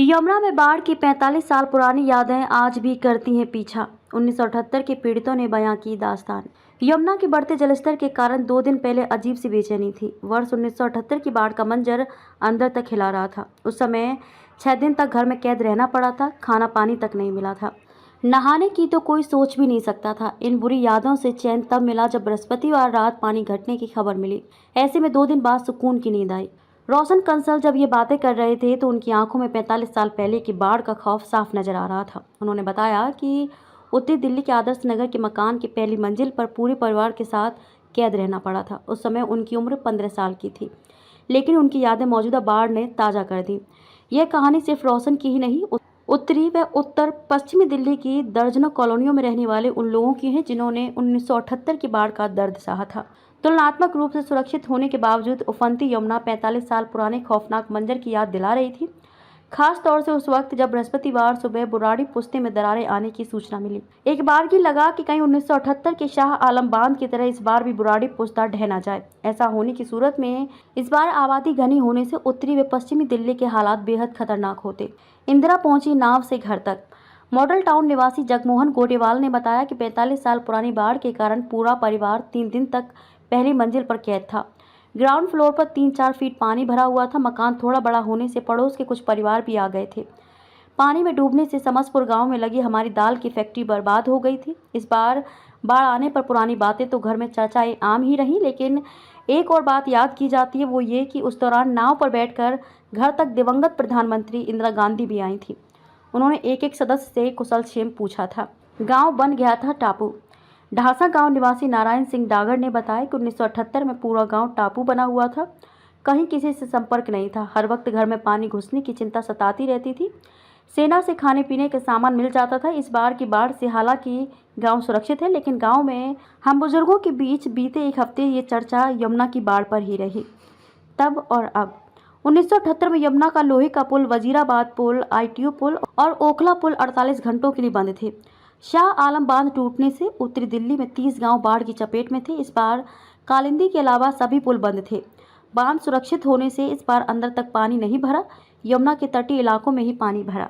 यमुना में बाढ़ की 45 साल पुरानी यादें आज भी करती हैं पीछा। 1978 के पीड़ितों ने बयां की दास्तान। यमुना के बढ़ते जलस्तर के कारण 2 दिन पहले अजीब सी बेचैनी थी। वर्ष 1978 की बाढ़ का मंजर अंदर तक हिला रहा था। उस समय 6 दिन तक घर में कैद रहना पड़ा था। खाना पानी तक नहीं मिला था। नहाने की तो कोई सोच भी नहीं सकता था। इन बुरी यादों से चैन तब मिला जब बृहस्पतिवार रात पानी घटने की खबर मिली। ऐसे में 2 दिन बाद सुकून की नींद आई। रोशन कंसल जब ये बातें कर रहे थे तो उनकी आंखों में 45 साल पहले की बाढ़ का खौफ साफ नजर आ रहा था। उन्होंने बताया कि उत्तरी दिल्ली के आदर्श नगर के मकान की पहली मंजिल पर पूरे परिवार के साथ कैद रहना पड़ा था। उस समय उनकी उम्र 15 साल की थी, लेकिन उनकी यादें मौजूदा बाढ़ ने ताज़ा कर दी। यह कहानी सिर्फ रोशन की ही नहीं, उत्तरी व उत्तर पश्चिमी दिल्ली की दर्जनों कॉलोनियों में रहने वाले उन लोगों की है जिन्होंने 1978 की बाढ़ का दर्द सहा था। तुलनात्मक रूप से सुरक्षित होने के बावजूद उफनती यमुना 45 साल पुराने खौफनाक मंजर की याद दिला रही थी, खास तौर से उस वक्त जब बृहस्पतिवार सुबह बुराड़ी पुश्ते में दरारें आने की सूचना मिली। एक बार की लगा कि कहीं 1978 के शाह आलम बांध की तरह इस बार भी बुराड़ी पुश्ता ढह ना जाए। ऐसा होने की सूरत में इस बार आबादी घनी होने से उत्तरी व पश्चिमी दिल्ली के हालात बेहद खतरनाक होते। इंदिरा पहुंची नाव से घर तक। मॉडल टाउन निवासी जगमोहन गोटेवाल ने बताया कि 45 साल पुरानी बाढ़ के कारण पूरा परिवार 3 दिन तक पहली मंजिल पर कैद था। ग्राउंड फ्लोर पर 3-4 फीट पानी भरा हुआ था। मकान थोड़ा बड़ा होने से पड़ोस के कुछ परिवार भी आ गए थे। पानी में डूबने से समसपुर गांव में लगी हमारी दाल की फैक्ट्री बर्बाद हो गई थी। इस बार बाढ़ आने पर पुरानी बातें तो घर में चर्चाएं आम ही रहीं, लेकिन एक और बात याद की जाती है, वो ये कि उस दौरान नाव पर बैठकर घर तक दिवंगत प्रधानमंत्री इंदिरा गांधी भी आई थी। उन्होंने एक-एक सदस्य से कुशलक्षेम पूछा था। गाँव बन गया था टापू। ढासा गांव निवासी नारायण सिंह डागर ने बताया कि 1978 में पूरा गांव टापू बना हुआ था। कहीं किसी से संपर्क नहीं था। हर वक्त घर में पानी घुसने की चिंता सताती रहती थी। सेना से खाने पीने के सामान मिल जाता था। इस बार की बाढ़ से हालांकि गांव सुरक्षित है, लेकिन गांव में हम बुजुर्गों के बीच बीते एक हफ्ते ये चर्चा यमुना की बाढ़ पर ही रही। तब और अब 1978 में यमुना का लोहे का पुल, वजीराबाद पुल, ITO पुल और ओखला पुल 48 घंटों के लिए बंद थे। शाह आलम बांध टूटने से उत्तरी दिल्ली में 30 गांव बाढ़ की चपेट में थे। इस बार कालिंदी के अलावा सभी पुल बंद थे। बांध सुरक्षित होने से इस बार अंदर तक पानी नहीं भरा। यमुना के तटीय इलाकों में ही पानी भरा।